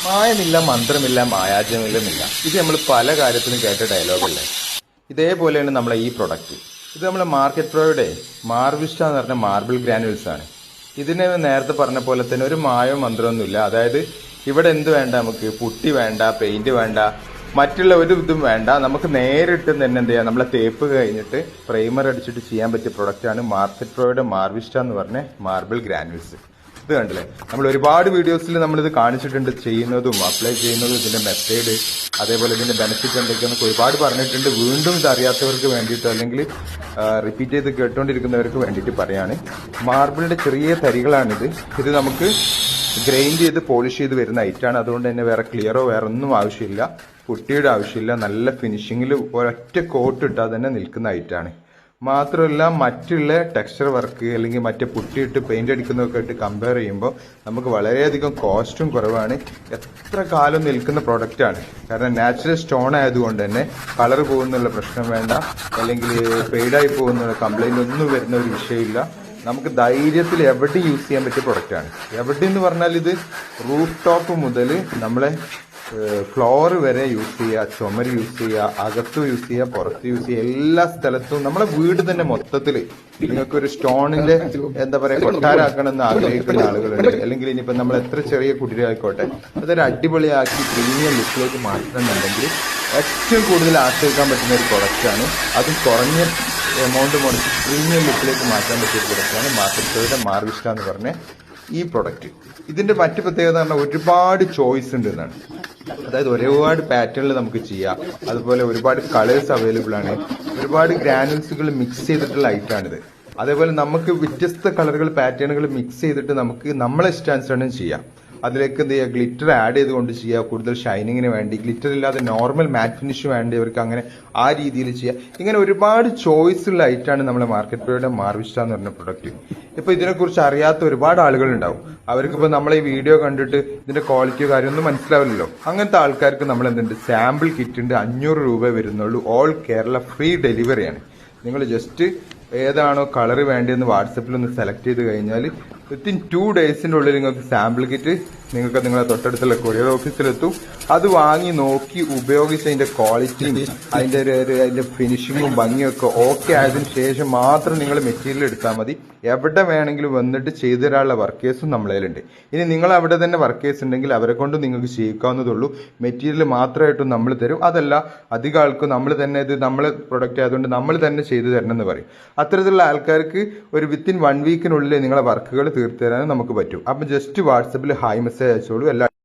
മായമില്ല, മന്ത്രമില്ല, മായാജമില്ല. ഇത് നമ്മൾ പല കാര്യത്തിലും കേട്ട ഡയലോഗല്ലേ. ഇതേപോലെയാണ് നമ്മളെ ഈ പ്രൊഡക്റ്റ്. ഇത് നമ്മളെ മാർക്കറ്റ് പ്രോയുടെ മാർവിസ്റ്റ എന്ന് പറഞ്ഞ മാർബിൾ ഗ്രാനുവൽസ് ആണ്. ഇതിന് നേരത്തെ പറഞ്ഞ പോലെ തന്നെ ഒരു മായവും മന്ത്രമൊന്നുമില്ല. അതായത് ഇവിടെ എന്ത് വേണ്ട, നമുക്ക് പുട്ടി വേണ്ട, പെയിന്റ് വേണ്ട, മറ്റുള്ള ഒരു ഇതും വേണ്ട. നമുക്ക് നേരിട്ട് തന്നെ എന്ത് ചെയ്യാം, നമ്മളെ തേപ്പ് കഴിഞ്ഞിട്ട് പ്രൈമർ അടിച്ചിട്ട് ചെയ്യാൻ പറ്റിയ പ്രൊഡക്റ്റാണ് മാർക്കറ്റ് പ്രോയുടെ മാർവിസ്റ്റ എന്ന് പറഞ്ഞ മാർബിൾ ഗ്രാനുവൽസ്. ഇത് കണ്ടില്ലേ, നമ്മൾ ഒരുപാട് വീഡിയോസിൽ നമ്മളിത് കാണിച്ചിട്ടുണ്ട്, ചെയ്യുന്നതും അപ്ലൈ ചെയ്യുന്നതും ഇതിന്റെ മെത്തേഡ്, അതേപോലെ ഇതിന്റെ ബെനിഫിറ്റ് എന്തൊക്കെയാണെന്ന് ഒരുപാട് പറഞ്ഞിട്ടുണ്ട്. വീണ്ടും ഇത് അറിയാത്തവർക്ക് വേണ്ടിയിട്ട് അല്ലെങ്കിൽ റിപ്പീറ്റ് ചെയ്ത് കേട്ടുകൊണ്ടിരിക്കുന്നവർക്ക് വേണ്ടിയിട്ട് പറയാണ്. മാർബിളിന്റെ ചെറിയ തരികളാണിത്. ഇത് നമുക്ക് ഗ്രൈൻഡ് ചെയ്ത് പോളിഷ് ചെയ്ത് വരുന്ന ഐറ്റാണ്. അതുകൊണ്ട് തന്നെ വേറെ ക്ലിയറോ വേറെ ഒന്നും ആവശ്യമില്ല, പുട്ടിയുടെ ആവശ്യമില്ല. നല്ല ഫിനിഷിങ്ങിൽ ഒരൊറ്റ കോട്ട് ഇട്ടാൽ തന്നെ നിൽക്കുന്ന ഐറ്റാണ്. മാത്രമല്ല മറ്റുള്ള ടെക്സ്ചർ വർക്ക് അല്ലെങ്കിൽ മറ്റേ പുട്ടിയിട്ട് പെയിന്റ് അടിക്കുന്നതൊക്കെ ആയിട്ട് കമ്പയർ ചെയ്യുമ്പോൾ നമുക്ക് വളരെയധികം കോസ്റ്റും കുറവാണ്. എത്ര കാലം നിൽക്കുന്ന പ്രൊഡക്റ്റാണ്. കാരണം നാച്ചുറൽ സ്റ്റോൺ ആയതുകൊണ്ട് തന്നെ കളർ പോകുന്നുള്ള പ്രശ്നം വേണ്ട, അല്ലെങ്കിൽ ഫെയ്ഡായി പോകുന്നുള്ള കംപ്ലൈന്റ് ഒന്നും വരുന്ന ഒരു വിഷയമില്ല. നമുക്ക് ധൈര്യത്തിൽ എവിടെ യൂസ് ചെയ്യാൻ പറ്റിയ പ്രൊഡക്റ്റാണ്. എവിടെ എന്ന് പറഞ്ഞാൽ ഇത് റൂഫ് ടോപ്പ് മുതൽ നമ്മളെ ഫ്ലോർ വരെ യൂസ് ചെയ്യുക, ചുമര് യൂസ് ചെയ്യുക, അകത്ത് യൂസ് ചെയ്യുക, പുറത്ത് യൂസ് ചെയ്യുക, എല്ലാ സ്ഥലത്തും നമ്മളെ വീട് തന്നെ മൊത്തത്തിൽ നിങ്ങൾക്ക് ഒരു സ്റ്റോണിന്റെ എന്താ പറയാ കൊട്ടാരാക്കണമെന്ന് ആഗ്രഹിക്കുന്ന ആളുകളുണ്ട്. അല്ലെങ്കിൽ ഇനിയിപ്പോ നമ്മൾ എത്ര ചെറിയ കുട്ടികളായിക്കോട്ടെ അതൊരു അടിപൊളിയാക്കി പ്രീമിയം ലുക്കിലേക്ക് മാറ്റണമെന്നുണ്ടെങ്കിൽ ഏറ്റവും കൂടുതൽ ആശ്രയിക്കാൻ പറ്റുന്ന ഒരു പ്രൊഡക്റ്റാണ്. അതും കുറഞ്ഞ എമൗണ്ട് മുടക്കി പ്രീമിയം ലുക്കിലേക്ക് മാറ്റാൻ പറ്റിയ ഒരു പ്രൊഡക്റ്റാണ് മാർക്കറ്റ് മാർവിസ്റ്റ എന്ന് പറഞ്ഞ ഈ പ്രൊഡക്റ്റ്. ഇതിന്റെ മറ്റു പ്രത്യേകത പറഞ്ഞാൽ ഒരുപാട് ചോയ്സ് ഉണ്ട് എന്നാണ്. അതായത് ഒരുപാട് പാറ്റേണിൽ നമുക്ക് ചെയ്യാം. അതുപോലെ ഒരുപാട് കളേഴ്സ് അവൈലബിൾ ആണ്. ഒരുപാട് ഗ്രാനുവൽസുകൾ മിക്സ് ചെയ്തിട്ടുള്ള ഐറ്റാണിത്. അതേപോലെ നമുക്ക് വ്യത്യസ്ത കളറുകൾ പാറ്റേണുകൾ മിക്സ് ചെയ്തിട്ട് നമുക്ക് നമ്മളെ ഇഷ്ടാനുസരണം ചെയ്യാം. അതിലേക്ക് എന്ത് ചെയ്യുക, ഗ്ലിറ്റർ ആഡ് ചെയ്തുകൊണ്ട് ചെയ്യുക. കൂടുതൽ ഷൈനിങ്ങിന് വേണ്ടി ഗ്ലിറ്റർ ഇല്ലാതെ നോർമൽ മാറ്റ് ഫിനിഷ് വേണ്ടിയവർക്ക് അങ്ങനെ ആ രീതിയിൽ ചെയ്യുക. ഇങ്ങനെ ഒരുപാട് ചോയ്സ് ഉള്ള ഐറ്റാണ് നമ്മളെ മാർക്കറ്റ് പ്രോയുടെ മാർവിസ്റ്റ എന്ന് പറഞ്ഞ പ്രൊഡക്റ്റ്. ഇപ്പൊ ഇതിനെക്കുറിച്ച് അറിയാത്ത ഒരുപാട് ആളുകൾ ഉണ്ടാവും. അവർക്കിപ്പോ നമ്മളെ ഈ വീഡിയോ കണ്ടിട്ട് ഇതിന്റെ ക്വാളിറ്റിയോ കാര്യമൊന്നും മനസ്സിലാവില്ലല്ലോ. അങ്ങനത്തെ ആൾക്കാർക്ക് നമ്മൾ എന്തുണ്ട്, സാമ്പിൾ കിറ്റ് ഉണ്ട്. 500 രൂപ വരുന്നുള്ളൂ. ഓൾ കേരള ഫ്രീ ഡെലിവറിയാണ്. നിങ്ങൾ ജസ്റ്റ് ഏതാണോ കളർ വേണ്ടതെന്ന് വാട്സപ്പിൽ ഒന്ന് സെലക്ട് ചെയ്ത് കഴിഞ്ഞാൽ വിത്തിൻ 2 ഡേയ്സിന്റെ ഉള്ളിൽ നിങ്ങൾക്ക് സാമ്പിൾ കിറ്റ് നിങ്ങൾക്ക് നിങ്ങളെ തൊട്ടടുത്തുള്ള കൊറിയർ ഓഫീസിലെത്തും. അത് വാങ്ങി നോക്കി ഉപയോഗിച്ച് അതിന്റെ ക്വാളിറ്റിയും അതിന്റെ ഫിനിഷിങ്ങും ഭംഗിയും ഒക്കെ ഓക്കെ ആയതിനു ശേഷം മാത്രം നിങ്ങൾ മെറ്റീരിയൽ എടുത്താൽ മതി. എവിടെ വേണമെങ്കിലും വന്നിട്ട് ചെയ്തു തരാനുള്ള വർക്കേഴ്സും നമ്മളതിലുണ്ട്. ഇനി നിങ്ങൾ അവിടെ തന്നെ വർക്കേഴ്സ് ഉണ്ടെങ്കിൽ അവരെ കൊണ്ട് നിങ്ങൾക്ക് ചെയ്യിക്കാവുന്നതുള്ളൂ. മെറ്റീരിയൽ മാത്രമായിട്ടും നമ്മൾ തരും. അതല്ല അധികം ആൾക്കും നമ്മൾ തന്നെ ഇത് നമ്മളെ പ്രൊഡക്റ്റ് ആയതുകൊണ്ട് നമ്മൾ തന്നെ ചെയ്തു തരണം എന്ന് പറയും. അത്തരത്തിലുള്ള ആൾക്കാർക്ക് ഒരു വിത്തിൻ 1 വീക്കിനുള്ളിൽ നിങ്ങളെ വർക്കുകൾ തീർത്തു തരാനും നമുക്ക് പറ്റും. അപ്പം ജസ്റ്റ് വാട്സപ്പിൽ ഹായ് മെസ്സേജ് അയച്ചോളൂ. എല്ലാ